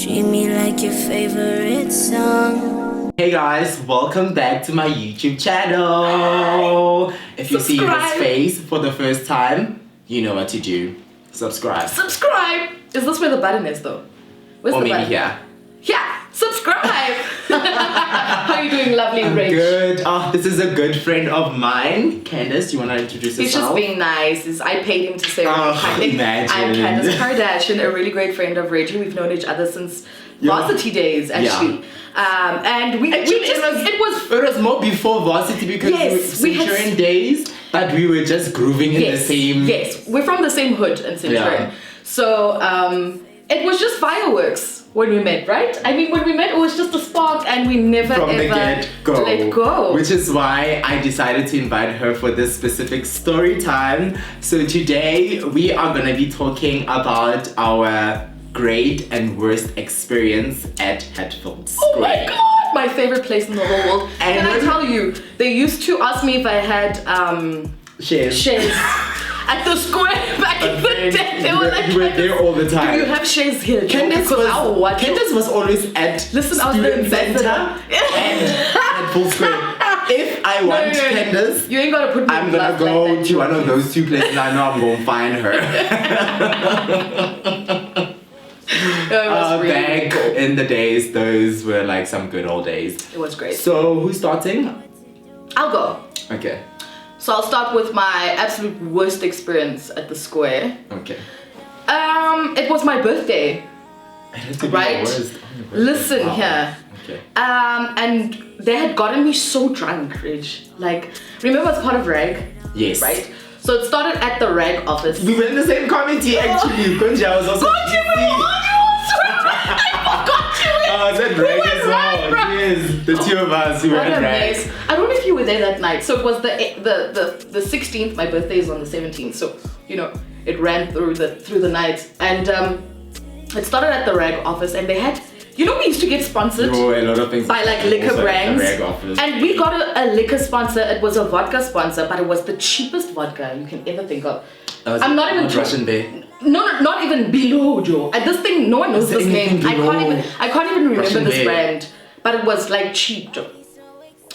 Treat me like your favorite song. Hey guys, welcome back to my YouTube channel. If you see this face for the first time, you know what to do. Subscribe. Subscribe! Is this where the button is though? Where's Or the maybe button? here. Yeah! Subscribe! How are you doing, lovely Rach? Good. Oh, this is a good friend of mine. Kandis, you want to introduce He's yourself? just being nice. I paid him to say really kindly. Imagine. I'm Kandis Kardashian, a really great friend of Reggie. We've known each other since varsity days, actually. And it was more before varsity because we had Centurion days, but we were just grooving in the same. Yes, we're from the same hood in Centurion. Yeah. So it was just fireworks when we met, right? I mean, when we met, it was just a spark, and we never From the ever get-go. let go. Which is why I decided to invite her for this specific story time. So today we are gonna be talking about our great and worst experience at Hatfield Square. Oh my god! My favorite place in the whole world. And Can I tell you, they used to ask me if I had shares at the square back in the day. They were like, you were there all the time. do you have shares here? Candace was always at Listen, I was the Student Center and Hatfield Square. If I want Candace, you ain't gotta put me I'm in gonna love go like that, to one of those two places. I know I'm gonna find her. It was really Back cool. in the days, those were like some good old days. It was great. So who's starting? I'll go. Okay. So I'll start with my absolute worst experience at the square. Okay. It was my birthday. It has to be Right? the worst. Listen Wow. here. Okay. And they had gotten me so drunk, Rich. Like, remember it's part of RAG? Yes. Right? So it started at the RAG office. We were in the same committee actually. Kunja was also. I said Rag as well. Yes, the two of us. We were What a in Rag. mess. I don't know if you were there that night. So it was the 16th. My birthday is on the 17th. So you know it ran through the night, and it started at the RAG office, and they had. You know, we used to get sponsored a lot of things by like liquor also at brands, the Rag office. and we got a liquor sponsor. It was a vodka sponsor, but it was the cheapest vodka you can ever think of. I'm not even Russian Bay. No, not even below, Joe. At this thing, no one knows this name. I can't even remember Russian this Bay. brand, but it was like cheap, Joe.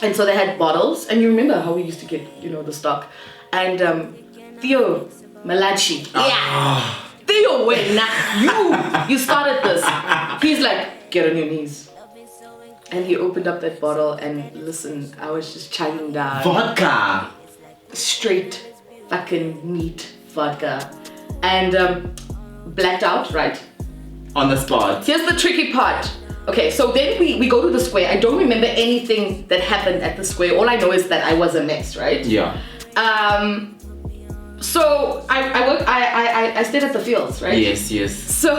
And so they had bottles, and you remember how we used to get, the stock. And Theo Malachi, Theo, wait, nah, you started this. He's like, get on your knees. And he opened up that bottle, and listen, I was just chugging down. Vodka. Straight fucking neat vodka. And blacked out, right? On the spot. Here's the tricky part. Okay, so then we go to the square. I don't remember anything that happened at the square. All I know is that I was a mess, right? Yeah. So I stayed at the fields, right? Yes. So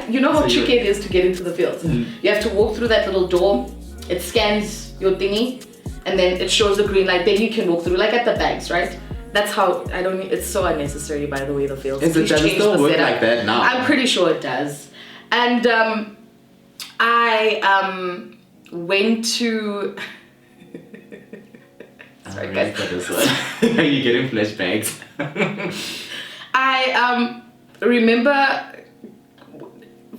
you know how tricky it is to get into the fields. You have to walk through that little door. It scans your thingy, and then it shows the green light. Then you can walk through, like at the banks, right? That's how it's so unnecessary, by the way, the fields. Does it still work like that now? I'm pretty sure it does. And I went to. Sorry, guys. Are you getting flashbacks? I remember.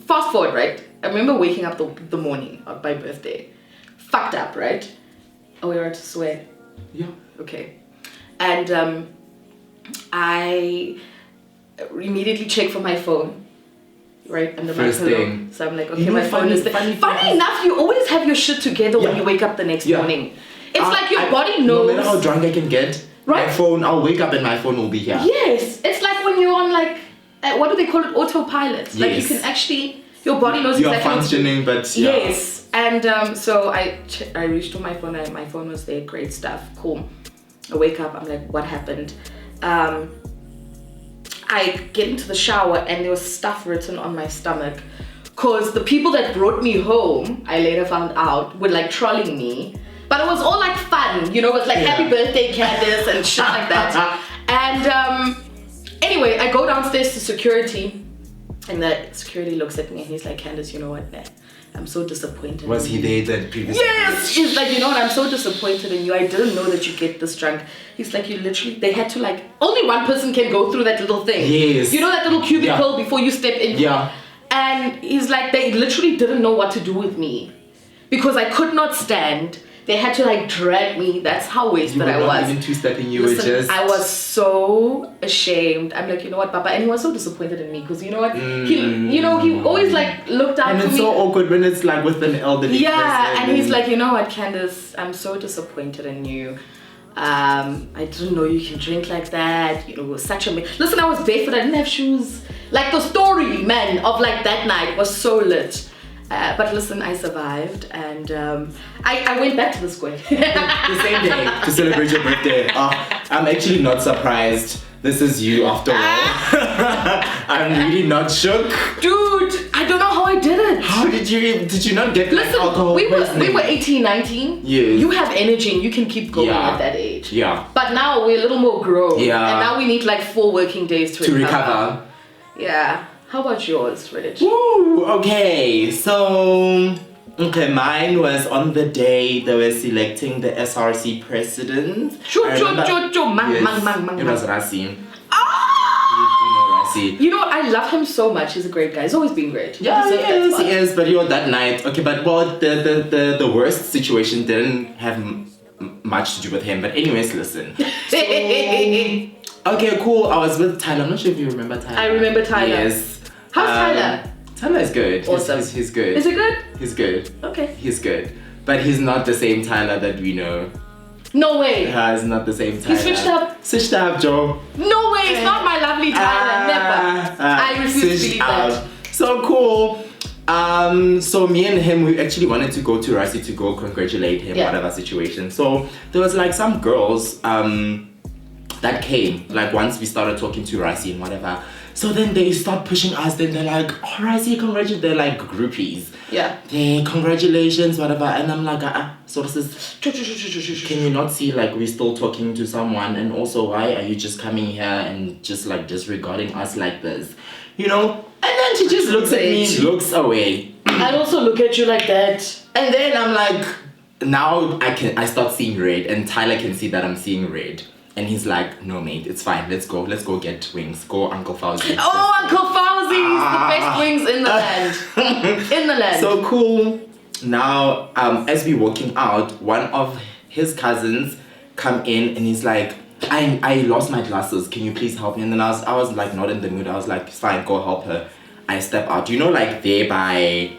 Fast forward, right? I remember waking up the morning of my birthday, fucked up, right? Oh, we were to swear. Yeah. Okay. And I immediately check for my phone, right under First my pillow. thing. So I'm like, okay, my phone is there. Funny enough, you always have your shit together when you wake up the next morning. It's like your body knows. No matter how drunk I can get, right? my phone, I'll wake up and my phone will be here. Yes, it's like when you're on like, what do they call it, autopilot. Like you can actually, your body knows you're exactly. Functioning, but yeah. Yes, and so I reached for my phone and my phone was there, great stuff, cool. I wake up, I'm like, what happened? I get into the shower and there was stuff written on my stomach. Cause the people that brought me home, I later found out, were like trolling me. But it was all like fun, it was like happy birthday Kandis and shit like that. And anyway, I go downstairs to security and the security looks at me and he's like, Kandis, you know what, man? I'm so disappointed. Was he there the previous Yes! He's like, you know what, I'm so disappointed in you. I didn't know that you get this drunk. He's like, you literally, they had to like, only one person can go through that little thing. Yes. You know that little cubicle before you step in? Yeah. And he's like, they literally didn't know what to do with me because I could not stand. They had to like drag me. That's how wasted I was. You were not even two-stepping. You were just... I was so ashamed. I'm like, you know what, Papa? And he was so disappointed in me because you know what? He always like looked out for me. And it's so awkward when it's like with an elderly person. And he's like, you know what, Kandis? I'm so disappointed in you. I didn't know you can drink like that. You know, it was such a... Listen, I was barefoot. I didn't have shoes. Like the story, man, of like that night was so lit. But listen, I survived and I went back to the square. The same day to celebrate your birthday. I'm actually not surprised. This is you after all. I'm really not shook. Dude, I don't know how I did it. How did you not get like alcohol poisoning? We were 18, 19. Yes. You have energy and you can keep going at that age. Yeah. But now we're a little more grown. Yeah. And now we need like 4 working days to recover. Yeah. How about yours, Rich? Woo, okay, so mine was on the day they were selecting the SRC president. It was Rasi. You know what? I love him so much. He's a great guy. He's always been great. Yeah, he is. But that night, okay. But the worst situation didn't have much to do with him. But anyways, listen. So, okay, cool. I was with Tyler. I'm not sure if you remember Tyler. I remember Tyler. Yes. How's Tyler? Tyler is good. Awesome. He's good. Is he good? He's good. Okay. He's good. But he's not the same Tyler that we know. No way. It's not the same Tyler. He switched up? Switched up, Joe. No way. It's not my lovely Tyler. Never. I refuse to believe that. So cool. So me and him, we actually wanted to go to Rasi to go congratulate him, whatever situation. So there was like some girls that came, like once we started talking to Rasi and whatever. So then they start pushing us, then they're like, oh Rasi, congratulations, they're like groupies. Yeah. Hey, congratulations, whatever. And I'm like, so this is, can you not see like we're still talking to someone? And also, why are you just coming here and just like disregarding us like this? You know? And then she just looks at me, looks away. I'd also look at you like that. And then I'm like, now I start seeing red, and Tyler can see that I'm seeing red. And he's like, no mate, it's fine, let's go get wings. Go Uncle Fauzi. Oh, Uncle Fauzi's the best wings in the land. In the land. So cool. Now, as we're walking out, one of his cousins come in and he's like, I lost my glasses, can you please help me? And then I was like not in the mood. I was like, fine, go help her. I step out, you know, like there where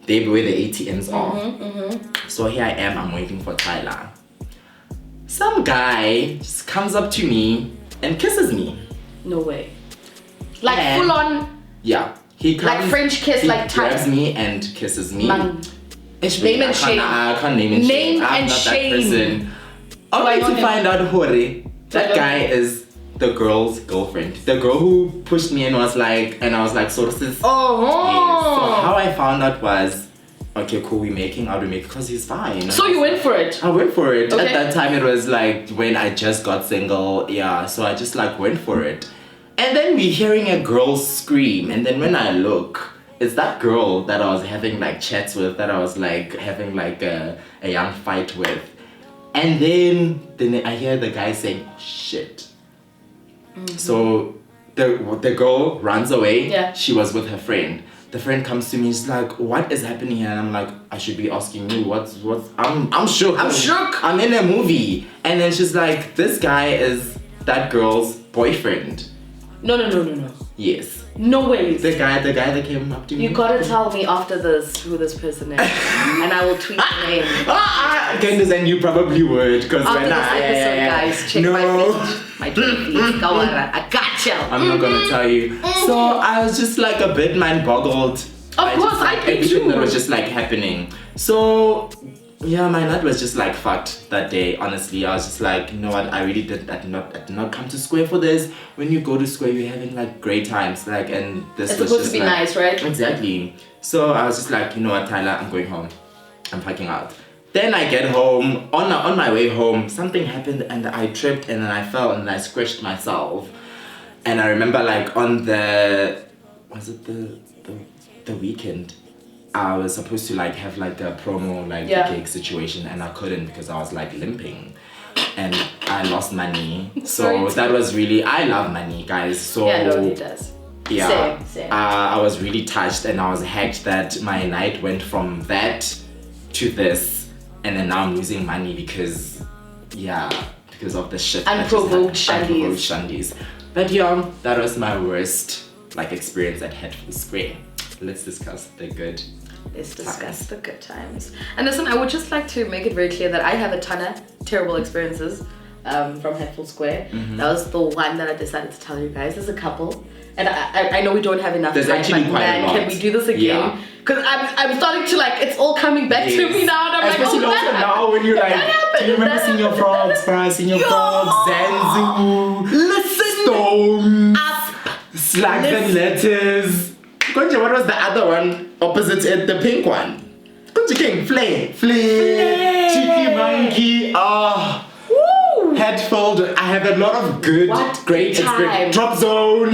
the ATMs are. So here I am, I'm waiting for Tyler. Some guy just comes up to me and kisses me. No way. Like full on. Yeah. He comes, like French kiss, he like grabs me and kisses me. Name and shame. I can't name and shame. I'm not that person. Only to find out, Hori, that guy is the girl's girlfriend. The girl who pushed me and was like, and I was like, sources. Oh. Yes. So how I found out was, okay, cool, we're making out, because he's fine. So you went for it? I went for it. Okay. At that time, it was like when I just got single. Yeah, so I just like went for it. And then we're hearing a girl scream. And then when I look, it's that girl that I was having like chats with, that I was like having like a young fight with. And then I hear the guy saying, oh, shit. So the girl runs away. Yeah. She was with her friend. The friend comes to me, she's like, what is happening here? And I'm like, I should be asking you, I'm shook. I'm shook. I'm in a movie. And then she's like, this guy is that girl's boyfriend. No. Yes. No way. The guy that came up to me. You gotta tell me after this who this person is. And I will tweet the name. Kandis, and you probably would, because when after this episode, guys, check my feed. Kawara, I gotcha. I'm not gonna tell you. So I was just like a bit mind-boggled. Of course, I did everything too. that was just like happening. So yeah, my night was just like fucked that day. Honestly, I was just like, you know what? I did not come to Square for this. When you go to Square, you're having like great times, like, and this it's was supposed just to be like, nice, right? Exactly. So I was just like, you know what, Tyler, I'm going home. I'm packing out. Then I get home. On my way home, something happened and I tripped and then I fell and I scratched myself. And I remember like on the weekend, I was supposed to like have like a promo like gig situation, and I couldn't because I was like limping and I lost money. So that was really, I love money, guys. So yeah, no, he does. Yeah. Same. I was really touched and I was hacked that my night went from that to this, and then now I'm losing money because of the shit. Unprovoked shandies. But yeah, that was my worst experience at Hatfield Square. Let's discuss the good. Let's discuss the good times. And listen, I would just like to make it very clear that I have a ton of terrible experiences from Hatfield Square. That was the one that I decided to tell you guys. There's a couple. And I know we don't have enough There's time, actually but quite a lot. can we do this again? Because I'm starting to it's all coming back to me now. And I'm especially also now when you're do you remember seeing your frogs, bruh? Seeing your frogs, Zanzu, listen stones, up, slugs and letters. Konja, what was the other one opposite it? The pink one. Konja King, Flair, Cheeky Monkey. Hatfield, I have a lot of great experience. DropZone.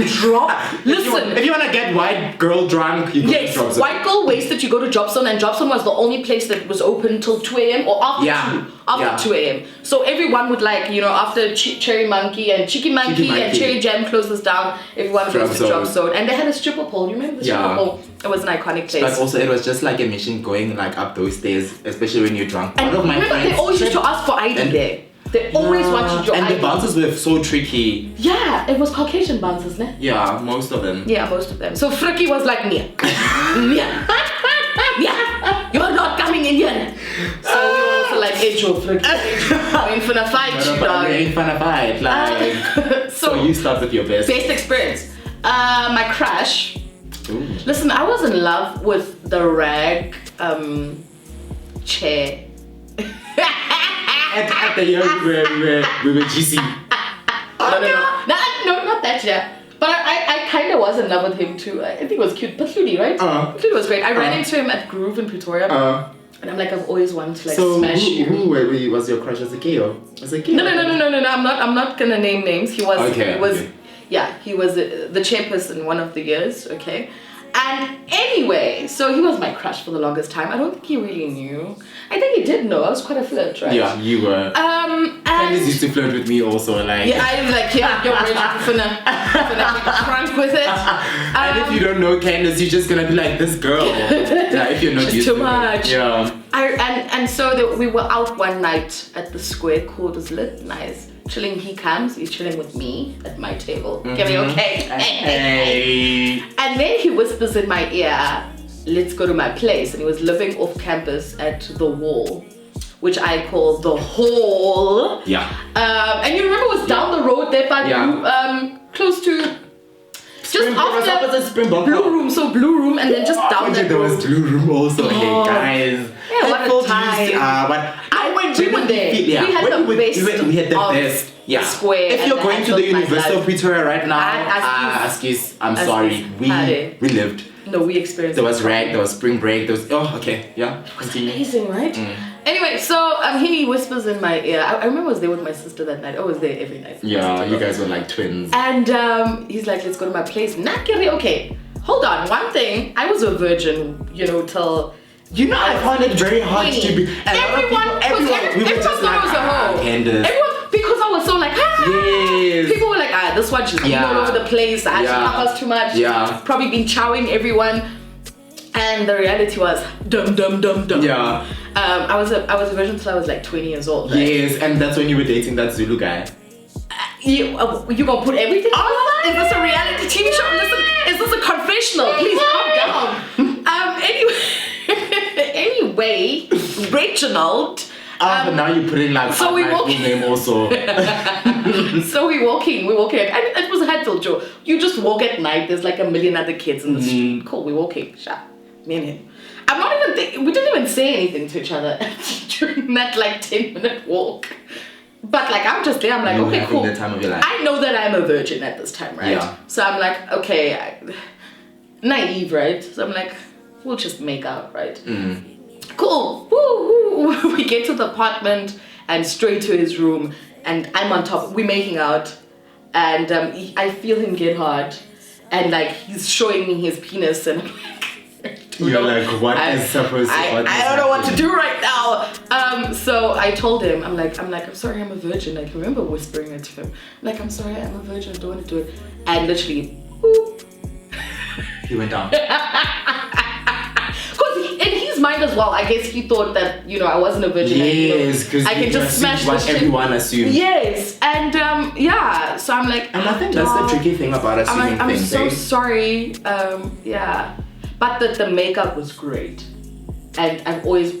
Listen. If you want to get white girl drunk, you go to DropZone. White girl wasted, you go to DropZone, and DropZone was the only place that was open till 2 a.m. or after 2 a.m. So everyone would after Cherry Monkey and Cheeky Monkey and Cherry Jam closes down, everyone goes to DropZone. And they had a stripper pole. You remember the stripper pole? It was an iconic place. But also it was just like a mission going up those stairs, especially when you're drunk. And one of my friends, they always used to ask for ID there. They always wanted your ID. And the bouncers were so tricky. Yeah, it was Caucasian bouncers, ne? Yeah, most of them. Yeah, most of them. So Frikkie was like, Nia. You're not coming in here. So we were also like, hey Joe, Frikkie, we ain't finna fight you, dog. We ain't finna fight. So you start with your best experience. My crush. Ooh. Listen, I was in love with the rag chair. At the year we were GC. No, not that year. But I kind of was in love with him too. I think it was cute. Pathludi, right? Pathludi was great. I ran into him at Groove in Pretoria. And I'm I've always wanted to smash you. Who was your crush as a girl? No. I'm not gonna name names. He was he was the chairperson one of the years, okay? And anyway, so he was my crush for the longest time. I don't think he really knew. I think he did know. I was quite a flirt, right? Yeah, you were. Kandis used to flirt with me also, Yeah, I was you're ready finna get drunk with it. And if you don't know Kandis, you're just gonna be like, this girl. If you're not used to it. Too much. Yeah. And so we were out one night at the square called was lit nice. Chilling, he's chilling with me at my table. Okay. Hey. And then he whispers in my ear, let's go to my place. And he was living off campus at the Wall, which I call the Hall. Yeah. And you remember it was down the road there by close to just after Springbok Blue Room, so Blue Room, and then just down that there road. was Blue Room also. Hey guys. Yeah, what a time. We were there. We had the best. Yeah. Square. If you're going to the University of Pretoria right now, excuse, I'm sorry. We lived. No, we experienced. There was rag, there was spring break, there was yeah. It was amazing, right? Anyway, so he whispers in my ear. I remember I was there with my sister that night. I was there every night. Yeah, you guys were like twins. And he's like, let's go to my place. Okay, hold on. One thing, I was a virgin, till. I found it very hard to be. Everyone thought I was a hoe. Everyone, because I was so yes. People were like, this one just all over the place. I actually us too much. Yeah. Probably been chowing everyone. And the reality was dum. Yeah. I was a virgin till I was 20 years old. Right? Yes, and that's when you were dating that Zulu guy. You gonna put everything on? Is this a reality TV show? Listen, is this a confessional? Please calm down. Anyway, Reginald. But now you're putting so we my name also. So we're walking. And it was Hatfield, Joe. You just walk at night. There's a million other kids in the street. Cool, we're walking. Me and him. I'm not even we didn't even say anything to each other during that 10-minute walk. But I'm just there. I'm like, okay, cool. The time of your life. I know that I'm a virgin at this time, right? Yeah. So I'm like, okay, naive, right? So I'm like, we'll just make out, right? Cool. Woo. We get to the apartment and straight to his room, and I'm on top. We're making out, and I feel him get hard, and he's showing me his penis, and I'm like, you're like, what is supposed to happen? I don't know what to do right now. So I told him, I'm sorry, I'm a virgin. I remember whispering it to him. I'm sorry, I'm a virgin. I don't want to do it. And literally, boop, He went down. Because in his mind as well, I guess he thought that, you know, I wasn't a virgin. Yes, because I can just smash what this shit. everyone assumes. Yes, and yeah, so I'm like, And I think that's the tricky thing about assuming I'm things. so eh? sorry. Yeah, but the makeup was great, and I've always,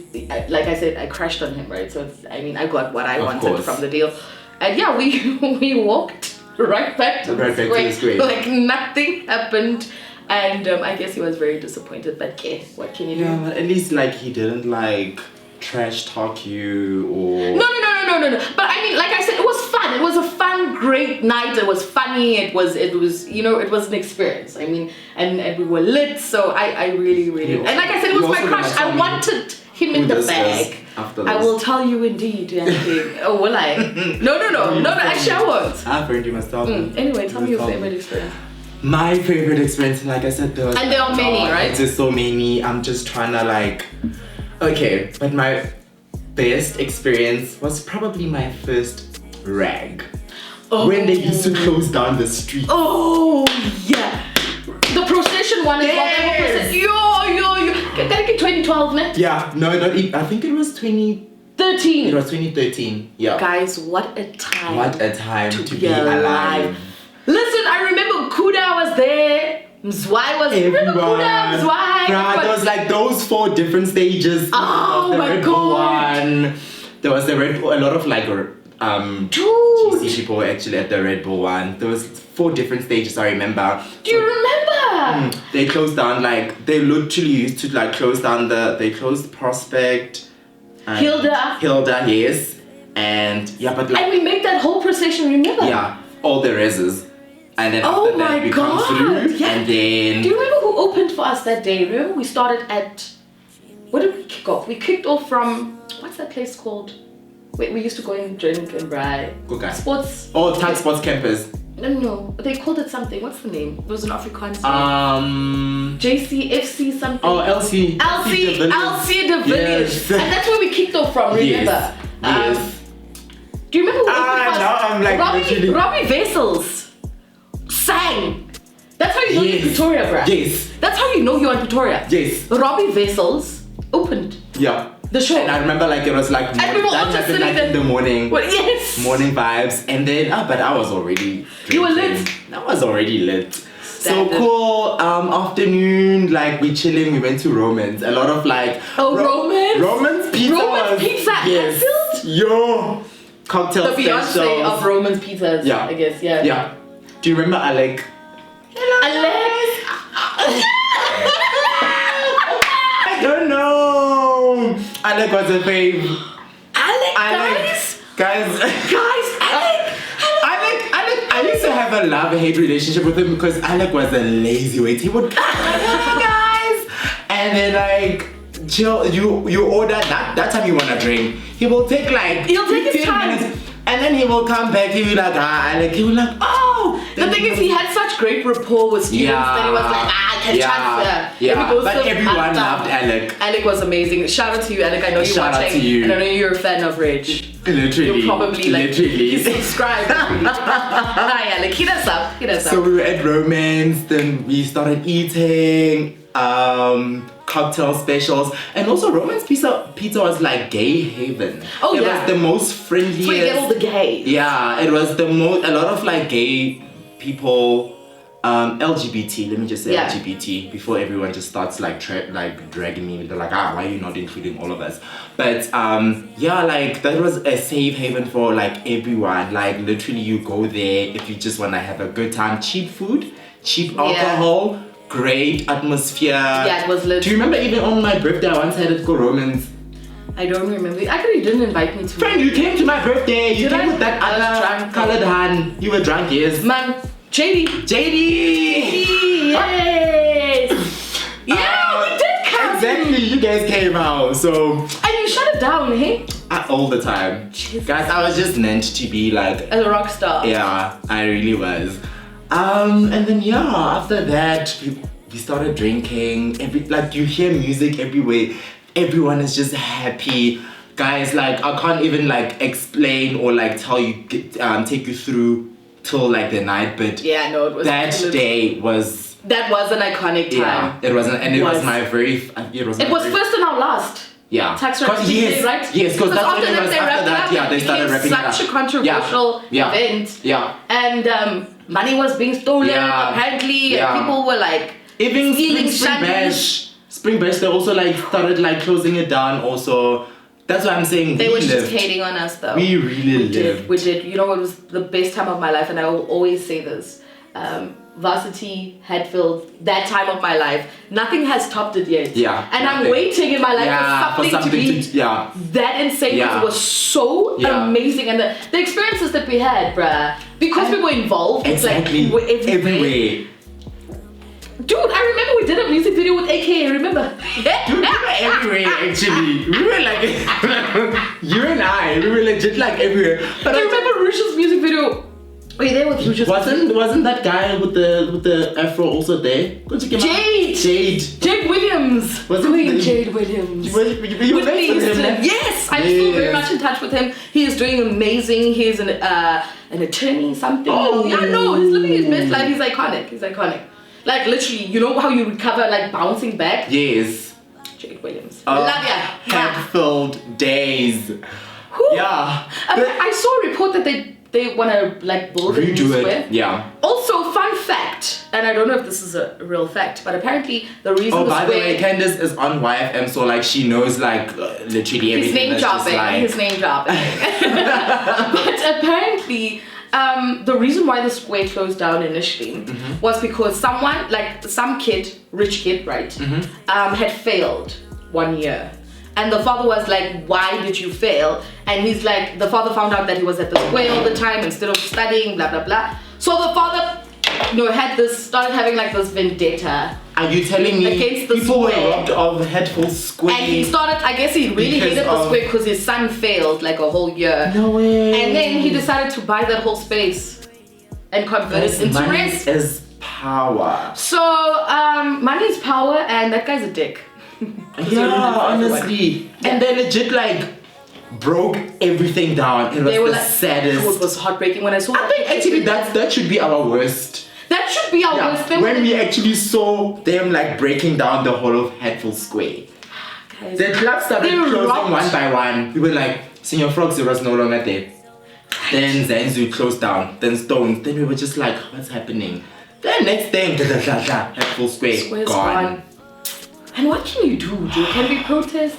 like I said, I crashed on him, right? So I mean, I got what I wanted course. from the deal, and yeah, we walked right back to the square. Like nothing happened. And I guess he was very disappointed, but what can you do? Yeah, but at least like he didn't like trash talk you or. No. But I mean, like I said, it was fun. It was a fun, great night. It was funny. It was, you know, it was an experience. I mean, and we were lit. So I really, and like I said, it was my crush. I wanted him in the bag. I will tell you indeed. Oh, will I? No. Actually, I won't. Friend, you must tell me. Anyway, tell me your favorite experience. My favorite experience, like I said, there was. And there are many, right? There's so many. I'm just trying to like. Okay, but my best experience was probably my first rag. Oh. When they used to close down the street. Oh yeah, the procession one is Yes. Yo. Gotta get 2012, ne? Yeah, no, not even. I think it was 2013. It was 2013. Yeah. Guys, what a time! What a time to be alive. Listen, I remember Kuda was there. Mzwai was there. Remember Kuda, Mzwai? Bruh, there was like those 4 different stages. Oh my Red Bull God. one. There was the Red Bull, a lot of like GC people actually at the Red Bull one. There was 4 different stages, I remember. Do you remember? They closed down like, they literally used to like close down they closed Prospect. Hilda, yes. And yeah, but like. And we made that whole procession, remember? Yeah, all the reses. And then after that we come through. Yeah. And then. Do you remember who opened for us that day? Remember we started at, what did we kick off? We kicked off from, what's that place called? Wait, we used to go and drink and ride. Okay. Sports. Oh, Tag Sports Campus. No, they called it something. What's the name? It was an Afrikaans name. JCFC something. Oh, LC de Villiers. Yes. And that's where we kicked off from, remember? Yes. Do you remember who now I'm like Robbie Vessels sang. That's how you know you're Pretoria, bruh. Yes. That's how you know you're in Pretoria. Yes. Robbie Vessels opened. Yeah. The show. And I remember like it was like And we were all just sitting there in the morning. Well, yes. Morning vibes. And then but I was already drinking. You were lit. I was already lit. Standard. So cool. Afternoon, like we chilling, we went to Romans. A lot of like Romans? Romans pizza. Romans pizza at Yes. Hatfield? Yo. Cocktail The Beyonce specials. of Romans pizzas. Yeah. I guess, yeah. Yeah. Do you remember Alec? Alex. I don't know. Alec was a fave. Alec, Guys. Alec. I used to have a love-hate relationship with him because Alec was a lazy weight. He would guys, and then like chill. You order that time you wanna drink. He'll take his 15 time. Minutes, and then he will come back. He'll be like Alec. He will like The thing is, he had such great rapport with students that he was like, can transfer. Yeah, but everyone loved Alec. Alec was amazing. Shout out to you, Alec. I know you're Shout out watching. to you. And I know you're a fan of Reg. Literally. You're probably like, literally. subscribe. Hi, Alec. Hit us up. So we were at Romance, then we started eating cocktail specials, and also Romance pizza was like gay haven. Oh, it was the most friendliest. So you get all the gays. Yeah, it was the most. A lot of like gay people, LGBT. Let me just say LGBT before everyone just starts like dragging me. They're like, why are you not including all of us? But yeah, like that was a safe haven for like everyone. Like literally, you go there if you just want to have a good time. Cheap food, cheap alcohol. Great atmosphere. Yeah, it was lit. Do you remember even on my birthday I once had it go Romans? I don't remember. Actually, you didn't invite me to. Friend, you came to my birthday. You came with that I was other drunk. colored hand. You were drunk, yes. Man, JD. Yes. Yeah, we did come. Exactly, you guys came out. So. And you shut it down, hey? All the time. Jesus. Guys, I was just meant to be like. As a rock star. Yeah, I really was. And then after that we started drinking. You hear music everywhere. Everyone is just happy. Guys, like I can't even like explain or like tell you, take you through till like the night. But yeah, no, it was that day was That was an iconic time. Yeah, it wasn't, and it was my very. It was first and our last. Yeah. Tax rap yes, right? Yes, because that's after when it was after that. Yeah, they started rapping it up. Such a controversial event. Yeah. And money was being stolen apparently, and people were like even stealing Spring Bash, they also like started like closing it down. Also, that's why I'm saying they were just hating on us though. We really lived. We did. You know, it was the best time of my life, and I will always say this. Varsity, Hatfield, that time of my life, nothing has topped it yet. Yeah. And I'm waiting in my life for something to be that insane, because it was so amazing. And the experiences that we had, bruh, because we were involved, exactly. It's like everywhere. Dude, I remember we did a music video with AKA, remember? Dude, we were everywhere actually. We were like, you and I, we were legit like everywhere. But do you remember Rush's music video? Were you there with Rush's? Wasn't that guy with the afro also there? Jade Williams. Wasn't Jade Williams. You were with him? Yes, I'm still very much in touch with him. He is doing amazing. He's an attorney, something. Oh. Yeah, no, he's living his best life. He's iconic. Like literally, you know how you recover like bouncing back? Yes. Jade Williams. Love ya. Hatfield days. Whew. Yeah. I saw a report that they want to like build a new square. Yeah. Also, fun fact, and I don't know if this is a real fact, but apparently the reason the by the way, Kandis is on YFM, so like she knows like literally everything. His name dropping. But apparently, the reason why the square closed down initially was because someone, like some kid, rich kid, right, had failed 1 year. And the father was like, why did you fail? And he's like, the father found out that he was at the square all the time instead of studying, blah, blah, blah. So the father, started having like this vendetta. Are you telling me against the people square. were robbed of Hatfield Square? And he started, I guess he really hated the square because his son failed like a whole year. No way. And then he decided to buy that whole space and convert it into rest. Money is power. So, money is power, and that guy's a dick. Yeah, honestly. And they legit like broke everything down. It was the saddest. It was heartbreaking when I saw that. I think actually that should be our worst. That should be our worst. When we actually saw them like breaking down the whole of Hatfield Square. Guys, the clubs started closing one by one. We were like, Senior Frogs was no longer there. Then Zanzu closed down. Then Stones. Then we were just like, what's happening? Then next thing, Hatfield Square gone. And what can you do, dude? Can we protest?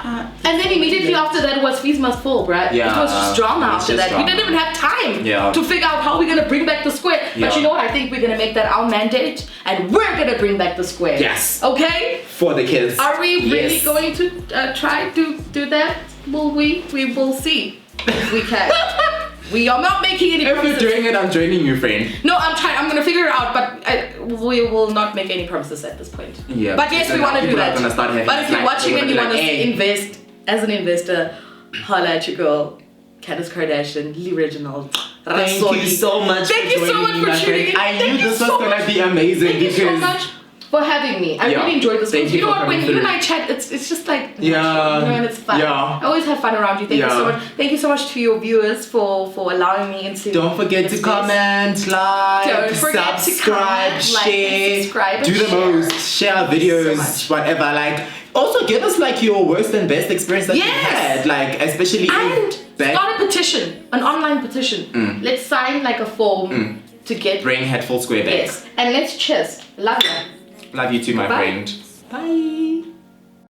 And then immediately after that was Fees Must Fall, right? Yeah, it was just drama after that. We didn't even have time to figure out how we're gonna bring back the square. But you know what? I think we're gonna make that our mandate, and we're gonna bring back the square. Yes. Okay? For the kids. Are we really going to try to do that? Will we? We will see if we can. We are not making any promises. If you're doing it, I'm joining you, friend. No, I'm trying. I'm gonna figure it out, but we will not make any promises at this point. Yeah. But yes, we want to do that. But if you're watching and you want to invest as an investor, holla at your girl, Kandis Kardashian, Lee Reginald. Thank you so much. Thank you so much for tuning in. I knew this was gonna be amazing. Thank you so much for having me. I really enjoyed this. Because you know what, when you and I chat, it's just like and it's fun. I always have fun around you. Thank you so much. Thank you so much to your viewers for allowing me into. Don't forget to comment, like, subscribe, share, do the most, share our videos, whatever. Like, also give us like your worst and best experience that you had, like especially start a petition, an online petition. Let's sign like a form to get bring Hatfield Square back. Yes, and let's cheers. Love you. Love you too, my friend. Bye.